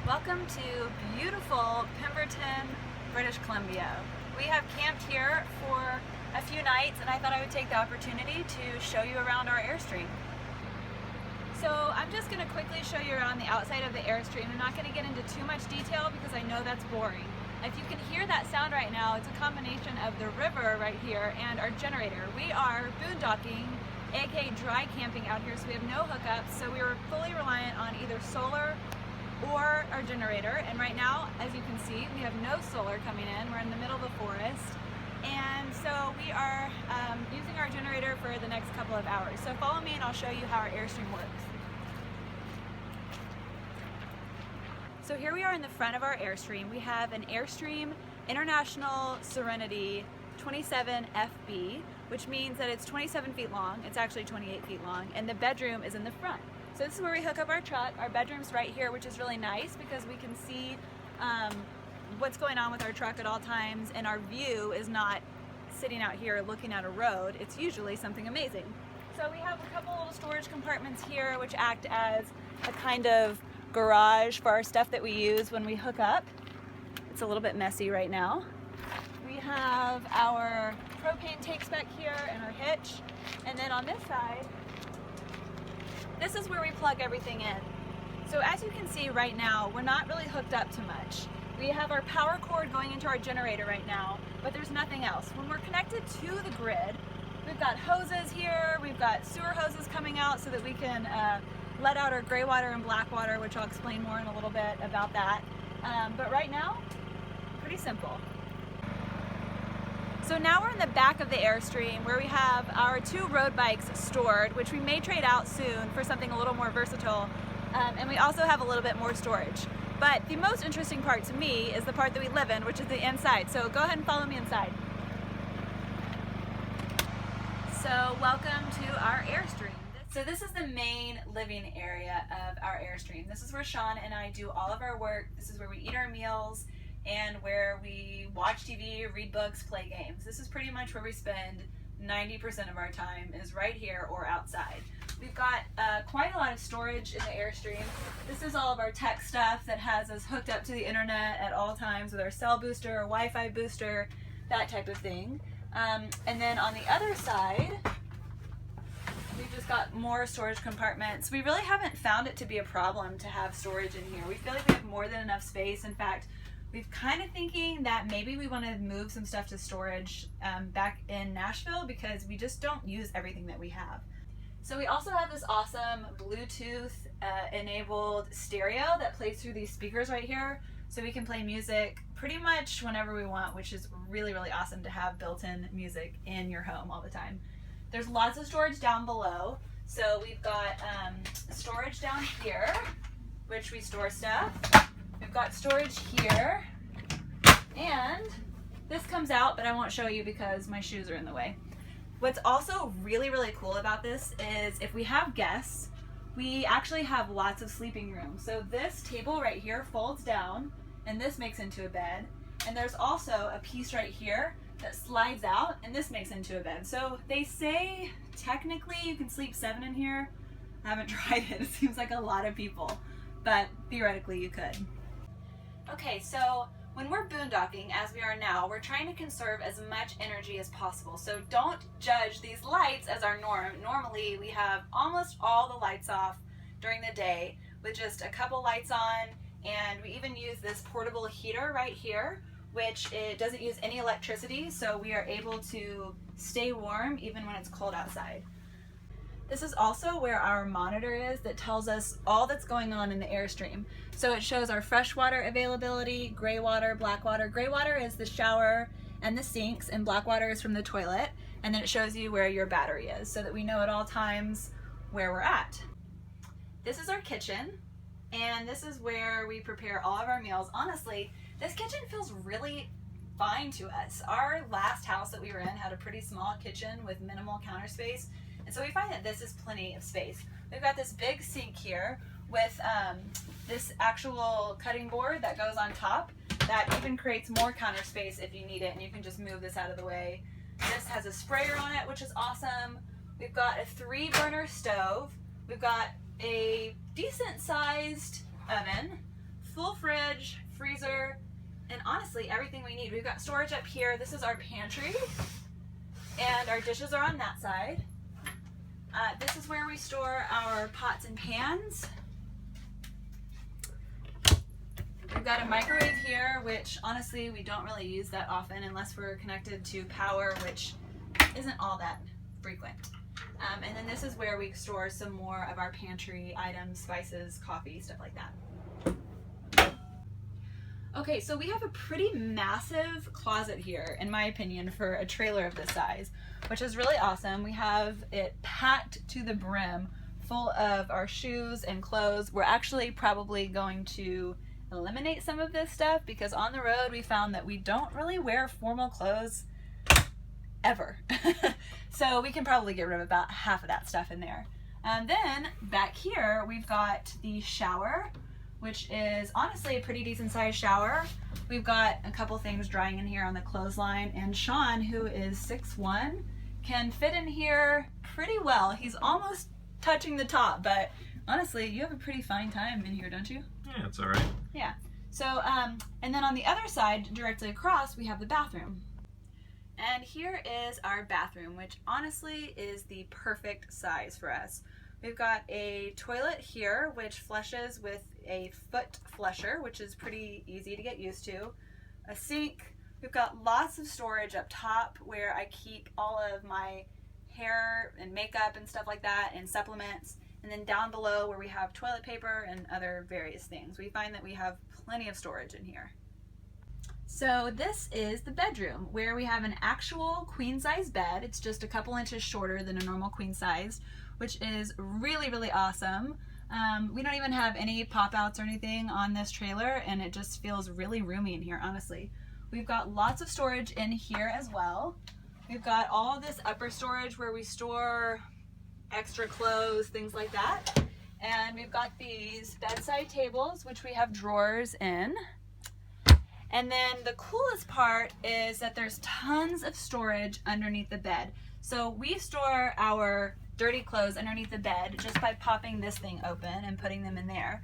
Welcome to beautiful Pemberton, British Columbia. We have camped here for a few nights and I thought I would take the opportunity to show you around our Airstream. So I'm just going to quickly show you around the outside of the Airstream. I'm not going to get into too much detail because I know that's boring. If you can hear that sound right now, it's a combination of the river right here and our generator. We are boondocking, aka dry camping out here, so we have no hookups, so we were fully reliant on either solar or our generator. And right now, as you can see, we have no solar coming in. We're in the middle of the forest, and so we are using our generator for the next couple of hours. So follow me and I'll show you how our Airstream works. So here we are in the front of our Airstream. We have an Airstream International Serenity 27 FB, which means that it's 27 feet long. It's actually 28 feet long, and the bedroom is in the front. So this is where we hook up our truck. Our bedroom's right here, which is really nice because we can see what's going on with our truck at all times, and our view is not sitting out here looking at a road. It's usually something amazing. So we have a couple little storage compartments here which act as a kind of garage for our stuff that we use when we hook up. It's a little bit messy right now. We have our propane tanks back here and our hitch, and then on this side, this is where we plug everything in. So as you can see right now, we're not really hooked up to much. We have our power cord going into our generator right now, but there's nothing else. When we're connected to the grid, we've got hoses here, we've got sewer hoses coming out so that we can let out our gray water and black water, which I'll explain more in a little bit about that. But right now, pretty simple. So now we're in the back of the Airstream where we have our 2 road bikes stored, which we may trade out soon for something a little more versatile. And we also have a little bit more storage. But the most interesting part to me is the part that we live in, which is the inside. So go ahead and follow me inside. So welcome to our Airstream. So this is the main living area of our Airstream. This is where Sean and I do all of our work. This is where we eat our meals and where we watch TV, read books, play games. This is pretty much where we spend 90% of our time, is right here or outside. We've got quite a lot of storage in the Airstream. This is all of our tech stuff that has us hooked up to the internet at all times with our cell booster or Wi-Fi booster, that type of thing. And then on the other side, we've just got more storage compartments. We really haven't found it to be a problem to have storage in here. We feel like we have more than enough space. In fact, we've kind of thinking that maybe we want to move some stuff to storage back in Nashville because we just don't use everything that we have. So we also have this awesome Bluetooth enabled stereo that plays through these speakers right here, so we can play music pretty much whenever we want, which is really, really awesome to have built-in music in your home all the time. There's lots of storage down below. So we've got storage down here, which we store stuff. We've got storage here, and this comes out, but I won't show you because my shoes are in the way. What's also really, really cool about this is if we have guests, we actually have lots of sleeping room. So this table right here folds down, and this makes into a bed. And there's also a piece right here that slides out, and this makes into a bed. So they say technically you can sleep 7 in here. I haven't tried it. It seems like a lot of people, but theoretically you could. Okay, so when we're boondocking, as we are now, we're trying to conserve as much energy as possible. So don't judge these lights as our norm. Normally we have almost all the lights off during the day with just a couple lights on, and we even use this portable heater right here, which it doesn't use any electricity, so we are able to stay warm even when it's cold outside. This is also where our monitor is that tells us all that's going on in the Airstream. So it shows our freshwater availability, gray water, black water. Gray water is the shower and the sinks, and black water is from the toilet. And then it shows you where your battery is so that we know at all times where we're at. This is our kitchen, and this is where we prepare all of our meals. Honestly, this kitchen feels really fine to us. Our last house that we were in had a pretty small kitchen with minimal counter space. And so we find that this is plenty of space. We've got this big sink here with this actual cutting board that goes on top that even creates more counter space if you need it, and you can just move this out of the way. This has a sprayer on it, which is awesome. We've got a 3-burner stove. We've got a decent sized oven, full fridge, freezer, and honestly everything we need. We've got storage up here. This is our pantry, and our dishes are on that side. This is where we store our pots and pans. We've got a microwave here, which honestly we don't really use that often unless we're connected to power, which isn't all that frequent. And then this is where we store some more of our pantry items, spices, coffee, stuff like that. Okay, so we have a pretty massive closet here, in my opinion, for a trailer of this size, which is really awesome. We have it packed to the brim full of our shoes and clothes. We're actually probably going to eliminate some of this stuff because on the road we found that we don't really wear formal clothes ever. So we can probably get rid of about half of that stuff in there. And then back here we've got the shower, which is honestly a pretty decent sized shower. We've got a couple things drying in here on the clothesline, and Sean, who is 6'1", can fit in here pretty well. He's almost touching the top, but honestly, you have a pretty fine time in here, don't you? Yeah, it's all right. Yeah. So, and then on the other side, directly across, we have the bathroom. And here is our bathroom, which honestly is the perfect size for us. We've got a toilet here, which flushes with a foot flusher, which is pretty easy to get used to. A sink. We've got lots of storage up top where I keep all of my hair and makeup and stuff like that, and supplements. And then down below where we have toilet paper and other various things. We find that we have plenty of storage in here. So this is the bedroom where we have an actual queen size bed. It's just a couple inches shorter than a normal queen size, which is really, really awesome. We don't even have any pop outs or anything on this trailer, and it just feels really roomy in here, honestly. We've got lots of storage in here as well. We've got all this upper storage where we store extra clothes, things like that. And we've got these bedside tables, which we have drawers in. And then the coolest part is that there's tons of storage underneath the bed. So we store our dirty clothes underneath the bed just by popping this thing open and putting them in there.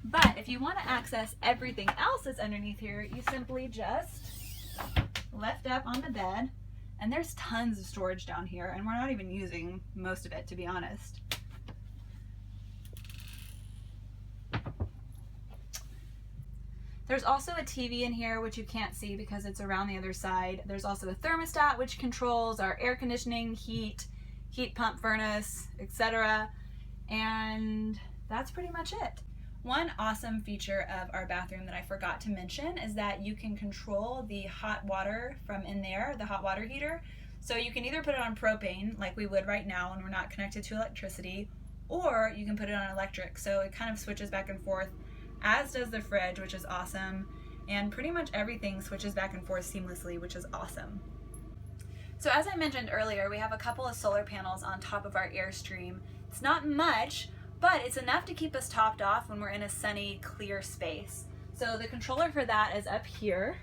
But if you want to access everything else that's underneath here, you simply just lift up on the bed, and there's tons of storage down here, and we're not even using most of it, to be honest. There's also a TV in here, which you can't see because it's around the other side. There's also a thermostat, which controls our air conditioning, heat pump, furnace, etc. And that's pretty much it. One awesome feature of our bathroom that I forgot to mention is that you can control the hot water from in there, the hot water heater. So you can either put it on propane, like we would right now when we're not connected to electricity, or you can put it on electric. So it kind of switches back and forth, as does the fridge, which is awesome. And pretty much everything switches back and forth seamlessly, which is awesome. So as I mentioned earlier, we have a couple of solar panels on top of our Airstream. It's not much, but it's enough to keep us topped off when we're in a sunny, clear space. So the controller for that is up here.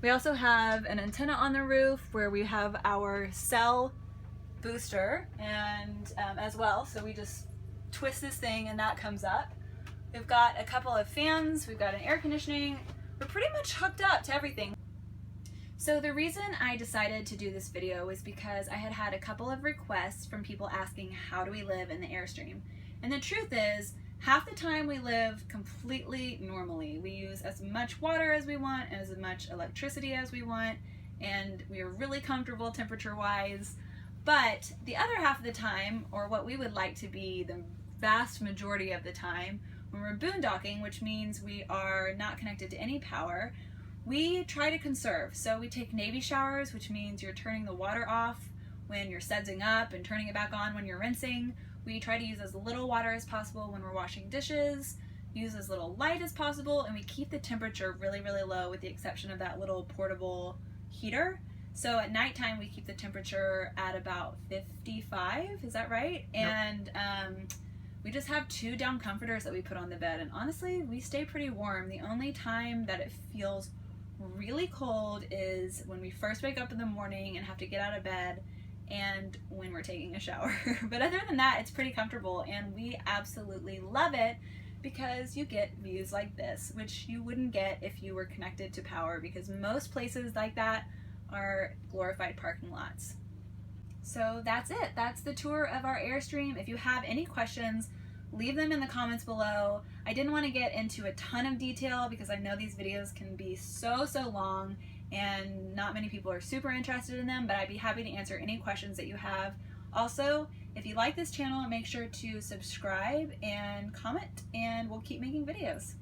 We also have an antenna on the roof where we have our cell booster and as well. So we just twist this thing and that comes up. We've got a couple of fans, we've got an air conditioning. We're pretty much hooked up to everything. So the reason I decided to do this video was because I had had a couple of requests from people asking how do we live in the Airstream. And the truth is, half the time we live completely normally. We use as much water as we want, as much electricity as we want, and we are really comfortable temperature-wise. But the other half of the time, or what we would like to be the vast majority of the time, when we're boondocking, which means we are not connected to any power, we try to conserve. So we take Navy showers, which means you're turning the water off when you're sudsing up and turning it back on when you're rinsing. We try to use as little water as possible when we're washing dishes, use as little light as possible, and we keep the temperature really, really low with the exception of that little portable heater. So at nighttime, we keep the temperature at about 55, is that right? Yep. And we just have 2 down comforters that we put on the bed, and honestly, we stay pretty warm. The only time that it feels really cold is when we first wake up in the morning and have to get out of bed, and when we're taking a shower. But other than that, it's pretty comfortable, and we absolutely love it because you get views like this, which you wouldn't get if you were connected to power, because most places like that are glorified parking lots. So that's it. That's the tour of our Airstream. If you have any questions, leave them in the comments below. I didn't want to get into a ton of detail because I know these videos can be so long and not many people are super interested in them, but I'd be happy to answer any questions that you have. Also, if you like this channel, make sure to subscribe and comment, and we'll keep making videos.